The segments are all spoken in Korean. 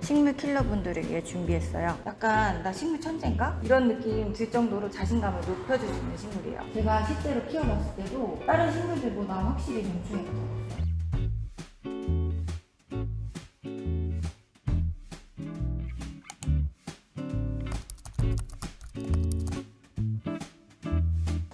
식물 킬러분들을 위해 준비했어요. 약간 나 식물 천재인가? 이런 느낌 들 정도로 자신감을 높여줄 수 있는 식물이에요. 제가 실제로 키워봤을 때도 다른 식물들보다 확실히 명충해요.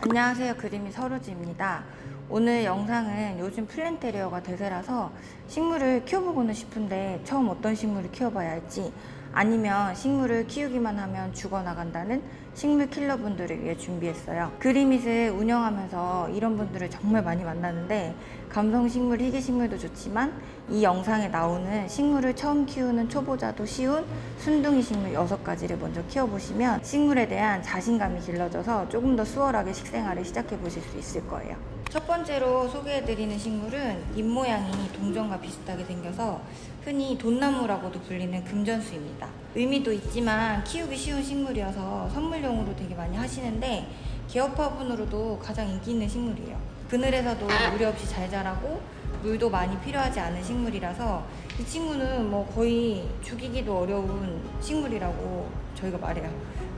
안녕하세요, 그림이 서루지입니다. 오늘 영상은 요즘 플랜테리어가 대세라서 식물을 키워보고는 싶은데 처음 어떤 식물을 키워봐야 할지, 아니면 식물을 키우기만 하면 죽어나간다는 식물 킬러분들을 위해 준비했어요. 그림잇을 운영하면서 이런 분들을 정말 많이 만나는데, 감성식물, 희귀식물도 좋지만 이 영상에 나오는 식물을 처음 키우는 초보자도 쉬운 순둥이 식물 6가지를 먼저 키워보시면 식물에 대한 자신감이 길러져서 조금 더 수월하게 식생활을 시작해 보실 수 있을 거예요. 첫 번째로 소개해드리는 식물은 잎 모양이 동전과 비슷하게 생겨서 흔히 돈나무라고도 불리는 금전수입니다. 의미도 있지만 키우기 쉬운 식물이어서 선물용으로 되게 많이 하시는데, 개업 화분으로도 가장 인기 있는 식물이에요. 그늘에서도 무리 없이 잘 자라고 물도 많이 필요하지 않은 식물이라서 이 친구는 뭐 거의 죽이기도 어려운 식물이라고 저희가 말해요.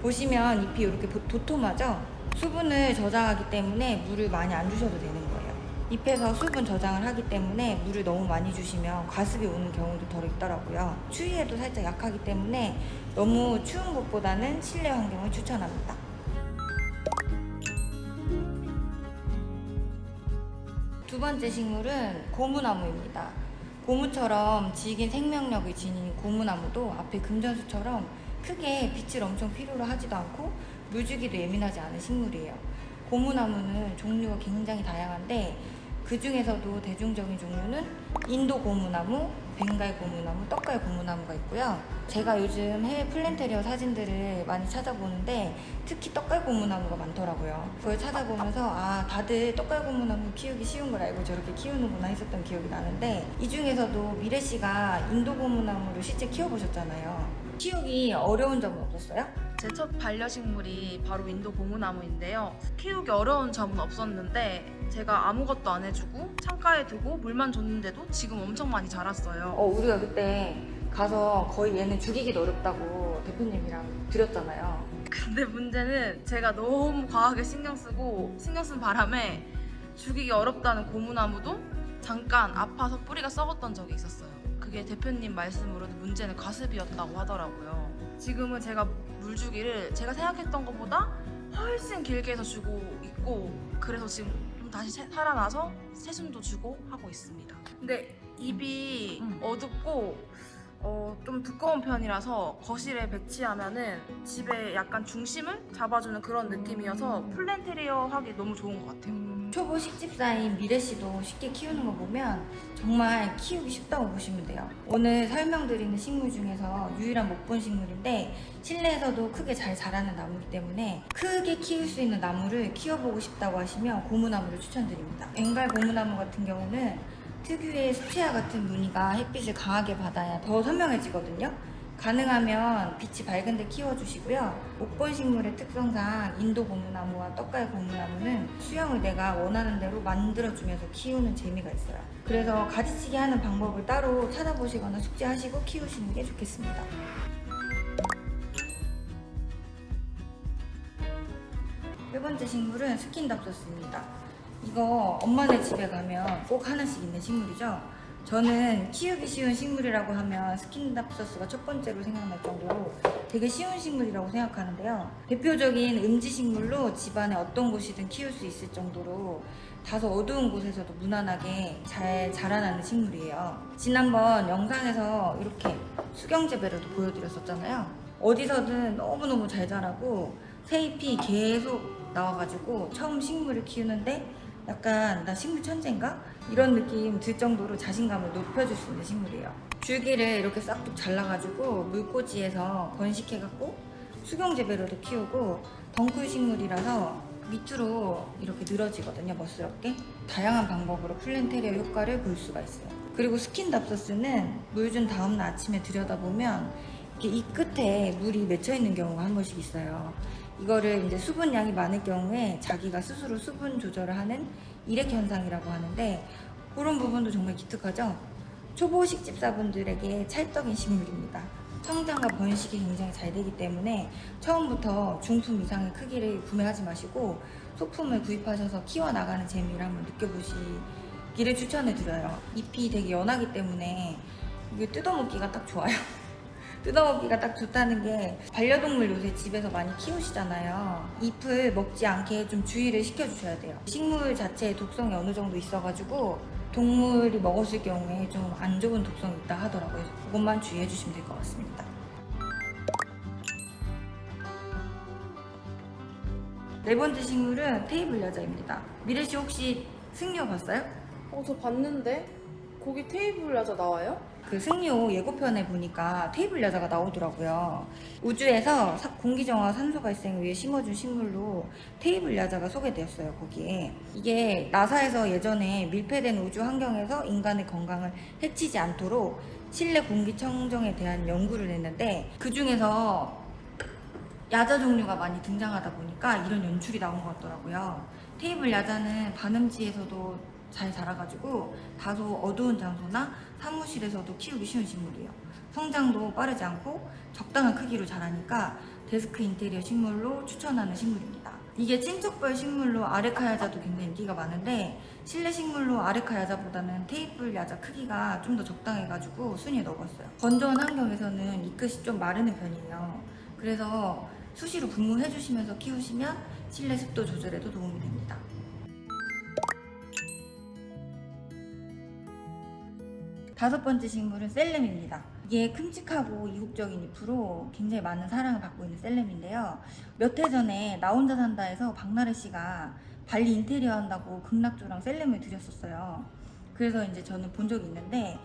보시면 잎이 이렇게 도톰하죠? 수분을 저장하기 때문에 물을 많이 안 주셔도 되는 거예요. 잎에서 수분 저장을 하기 때문에 물을 너무 많이 주시면 과습이 오는 경우도 덜 있더라고요. 추위에도 살짝 약하기 때문에 너무 추운 곳보다는 실내 환경을 추천합니다. 두 번째 식물은 고무나무입니다. 고무처럼 질긴 생명력을 지닌 고무나무도 앞에 금전수처럼 크게 빛을 엄청 필요로 하지도 않고 물주기도 예민하지 않은 식물이에요. 고무나무는 종류가 굉장히 다양한데 그 중에서도 대중적인 종류는 인도 고무나무, 벵갈 고무나무, 떡갈 고무나무가 있고요. 제가 요즘 해외 플랜테리어 사진들을 많이 찾아보는데 특히 떡갈 고무나무가 많더라고요. 그걸 찾아보면서 다들 떡갈 고무나무 키우기 쉬운 걸 알고 저렇게 키우는구나 했었던 기억이 나는데, 이 중에서도 미래 씨가 인도 고무나무를 실제 키워보셨잖아요. 키우기 어려운 점은 없었어요? 제 첫 반려식물이 바로 인도 고무나무인데요. 키우기 어려운 점은 없었는데 제가 아무것도 안 해주고 창가에 두고 물만 줬는데도 지금 엄청 많이 자랐어요. 우리가 그때 가서 거의 얘는 죽이기도 어렵다고 대표님이랑 드렸잖아요. 근데 문제는 제가 너무 과하게 신경 쓴 바람에 죽이기 어렵다는 고무나무도 잠깐 아파서 뿌리가 썩었던 적이 있었어요. 그게 대표님 말씀으로도 문제는 과습이었다고 하더라고요. 지금은 제가 물주기를 제가 생각했던 것보다 훨씬 길게 해서 주고 있고, 그래서 지금 좀 다시 살아나서 새순도 주고 하고 있습니다. 근데 잎이 어둡고 좀 두꺼운 편이라서 거실에 배치하면은 집에 약간 중심을 잡아주는 그런 느낌이어서 플랜테리어 하기 너무 좋은 것 같아요. 초보 식집사인 미래씨도 쉽게 키우는 거 보면 정말 키우기 쉽다고 보시면 돼요. 오늘 설명드리는 식물 중에서 유일한 못 본 식물인데 실내에서도 크게 잘 자라는 나무이기 때문에 크게 키울 수 있는 나무를 키워보고 싶다고 하시면 고무나무를 추천드립니다. 벵갈 고무나무 같은 경우는 특유의 수채화 같은 무늬가 햇빛을 강하게 받아야 더 선명해지거든요. 가능하면 빛이 밝은 데 키워주시고요. 목본 식물의 특성상 인도 고무나무와 떡갈 고무나무는 수영을 내가 원하는 대로 만들어주면서 키우는 재미가 있어요. 그래서 가지치기 하는 방법을 따로 찾아보시거나 숙지하시고 키우시는 게 좋겠습니다. 세 번째 식물은 스킨답소스입니다. 이거 엄마네 집에 가면 꼭 하나씩 있는 식물이죠. 저는 키우기 쉬운 식물이라고 하면 스킨답소스가 첫 번째로 생각날 정도로 되게 쉬운 식물이라고 생각하는데요. 대표적인 음지식물로 집안의 어떤 곳이든 키울 수 있을 정도로 다소 어두운 곳에서도 무난하게 잘 자라나는 식물이에요. 지난번 영상에서 이렇게 수경재배로도 보여드렸었잖아요. 어디서든 너무너무 잘 자라고 새잎이 계속 나와가지고 처음 식물을 키우는데 약간 나 식물 천재인가? 이런 느낌 들 정도로 자신감을 높여줄 수 있는 식물이에요. 줄기를 이렇게 싹둑 잘라가지고 물꽂이에서 번식해갖고 수경재배로도 키우고 덩쿨 식물이라서 밑으로 이렇게 늘어지거든요, 멋스럽게. 다양한 방법으로 플랜테리어 효과를 볼 수가 있어요. 그리고 스킨답소스는 물 준 다음날 아침에 들여다보면 이렇게 이 끝에 물이 맺혀있는 경우가 한 번씩 있어요. 이거를 이제 수분량이 많을 경우에 자기가 스스로 수분 조절을 하는 일액 현상이라고 하는데, 그런 부분도 정말 기특하죠? 초보 식집사분들에게 찰떡인 식물입니다. 성장과 번식이 굉장히 잘 되기 때문에 처음부터 중품 이상의 크기를 구매하지 마시고 소품을 구입하셔서 키워나가는 재미를 한번 느껴보시기를 추천해드려요. 잎이 되게 연하기 때문에 이게 뜯어먹기가 딱 좋아요. 뜯어먹기가 딱 좋다는 게 반려동물 요새 집에서 많이 키우시잖아요. 잎을 먹지 않게 좀 주의를 시켜주셔야 돼요. 식물 자체에 독성이 어느 정도 있어가지고 동물이 먹었을 경우에 좀 안 좋은 독성이 있다 하더라고요. 그것만 주의해 주시면 될 것 같습니다. 네 번째 식물은 테이블 야자입니다. 미래 씨 혹시 승려 봤어요? 저 봤는데 거기 테이블 야자 나와요? 그 승려 예고편에 보니까 테이블 야자가 나오더라고요. 우주에서 공기정화 산소 발생을 위해 심어준 식물로 테이블 야자가 소개되었어요, 거기에. 이게 나사에서 예전에 밀폐된 우주 환경에서 인간의 건강을 해치지 않도록 실내 공기 청정에 대한 연구를 했는데 그 중에서 야자 종류가 많이 등장하다 보니까 이런 연출이 나온 것 같더라고요. 테이블 야자는 반음지에서도 잘 자라가지고 다소 어두운 장소나 사무실에서도 키우기 쉬운 식물이에요. 성장도 빠르지 않고 적당한 크기로 자라니까 데스크 인테리어 식물로 추천하는 식물입니다. 이게 친척벌 식물로 아레카야자도 굉장히 인기가 많은데 실내 식물로 아레카야자보다는 테이블 야자 크기가 좀 더 적당해가지고 순위에 넣어봤어요. 건조한 환경에서는 잎끝이 좀 마르는 편이에요. 그래서 수시로 분무해주시면서 키우시면 실내 습도 조절에도 도움이 됩니다. 다섯 번째 식물은 셀렘입니다. 이게 큼직하고 이국적인 잎으로 굉장히 많은 사랑을 받고 있는 셀렘인데요. 몇 해 전에 나 혼자 산다에서 박나래 씨가 발리 인테리어 한다고 극락조랑 셀렘을 드렸었어요. 그래서 이제 저는 본 적이 있는데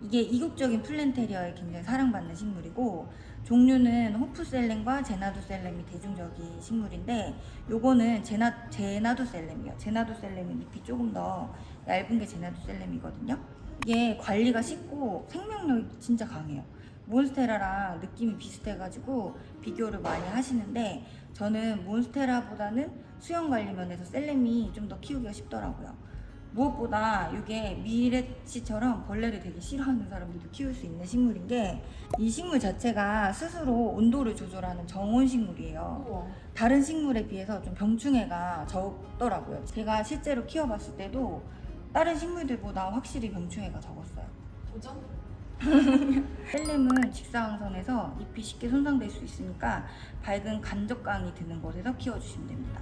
이게 이국적인 플랜테리어에 굉장히 사랑받는 식물이고 종류는 호프셀렘과 제나두셀렘이 대중적인 식물인데 요거는 제나두셀렘이요. 제나두셀렘은 잎이 조금 더 얇은 게 제나두셀렘이거든요. 이게 관리가 쉽고 생명력이 진짜 강해요. 몬스테라랑 느낌이 비슷해가지고 비교를 많이 하시는데 저는 몬스테라보다는 수영 관리 면에서 셀렘이 좀 더 키우기가 쉽더라고요. 무엇보다 이게 미래씨처럼 벌레를 되게 싫어하는 사람들도 키울 수 있는 식물인 게 이 식물 자체가 스스로 온도를 조절하는 정온 식물이에요. 우와. 다른 식물에 비해서 좀 병충해가 적더라고요. 제가 실제로 키워봤을 때도 다른 식물들보다 확실히 병충해가 적었어요. 도전? 셀렘은 직사광선에서 잎이 쉽게 손상될 수 있으니까 밝은 간접광이 드는 곳에서 키워주시면 됩니다.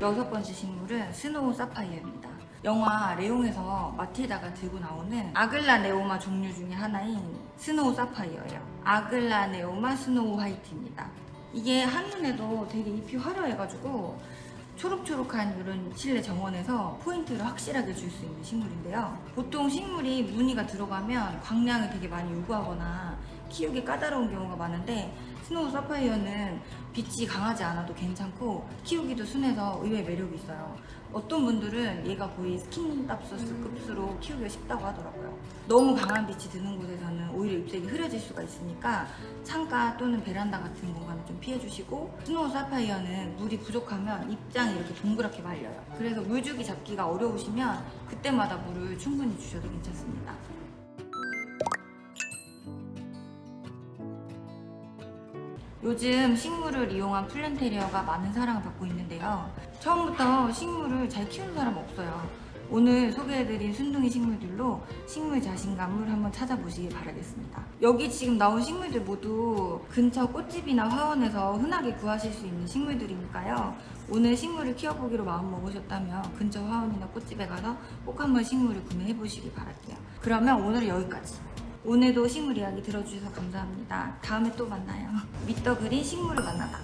여섯 번째 식물은 스노우 사파이어입니다. 영화 레옹에서 마틸다가 들고 나오는 아글라네오마 종류 중에 하나인 스노우 사파이어예요. 아글라네오마 스노우 화이트입니다. 이게 한눈에도 되게 잎이 화려해가지고 초록초록한 이런 실내 정원에서 포인트를 확실하게 줄 수 있는 식물인데요. 보통 식물이 무늬가 들어가면 광량을 되게 많이 요구하거나 키우기 까다로운 경우가 많은데 스노우 사파이어는 빛이 강하지 않아도 괜찮고 키우기도 순해서 의외의 매력이 있어요. 어떤 분들은 얘가 거의 스킨답서스급수로 키우기가 쉽다고 하더라고요. 너무 강한 빛이 드는 곳에서는 오히려 잎색이 흐려질 수가 있으니까 창가 또는 베란다 같은 공간을 좀 피해주시고 스노우 사파이어는 물이 부족하면 잎장이 이렇게 동그랗게 말려요. 그래서 물주기 잡기가 어려우시면 그때마다 물을 충분히 주셔도 괜찮습니다. 요즘 식물을 이용한 플랜테리어가 많은 사랑을 받고 있는데요. 처음부터 식물을 잘 키우는 사람 없어요. 오늘 소개해드린 순둥이 식물들로 식물 자신감을 한번 찾아보시길 바라겠습니다. 여기 지금 나온 식물들 모두 근처 꽃집이나 화원에서 흔하게 구하실 수 있는 식물들이니까요. 오늘 식물을 키워보기로 마음 먹으셨다면 근처 화원이나 꽃집에 가서 꼭 한번 식물을 구매해보시길 바랄게요. 그러면 오늘은 여기까지. 오늘도 식물 이야기 들어주셔서 감사합니다. 다음에 또 만나요. 미더 그린 식물을 만나다.